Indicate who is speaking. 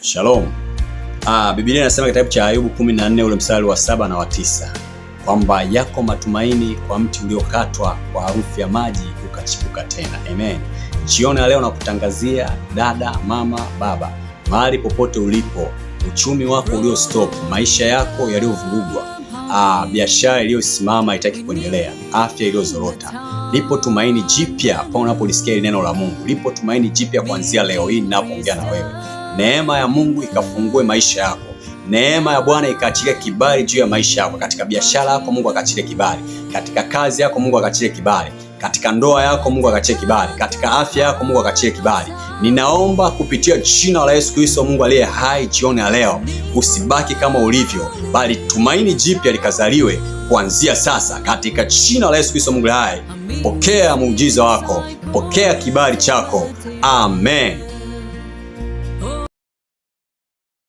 Speaker 1: Shalom. Biblia inasema kitabu cha Ayubu 14 ule mstari wa 7 na wa 9 kwamba yako matumaini kwa mti uliokatwa, kwa harufu ya maji ukachipuka tena. Amen. Jioni leo nakutangazia dada, mama, baba, mahali popote ulipo, uchumi wako ulio stop, maisha yako yaliyovurugwa, biashara iliyosimama haitaki kuendelea, afya iliyozorota, lipo tumaini jipya pale unapolisikia neno la Mungu. Lipo tumaini jipya kuanzia leo hii ninapoongea na wewe. Neema ya Mungu ikafungue maisha yako. Neema ya Bwana ikaachilie kibali juu ya maisha yako. Katika biashara yako Mungu akaachilie kibali. Katika kazi yako Mungu akaachilie kibali. Katika ndoa yako Mungu akaachilie kibali. Katika afya yako Mungu akaachilie kibali. Ninaomba kupitia jina la Yesu Kristo, Mungu aliye hai, jioni ya leo usibaki kama ulivyo, bali tumaini jipya likazaliwe kuanzia sasa katika jina la Yesu Kristo, Mungu aliye hai. Pokea muujiza wako, pokea kibali chako. Amen.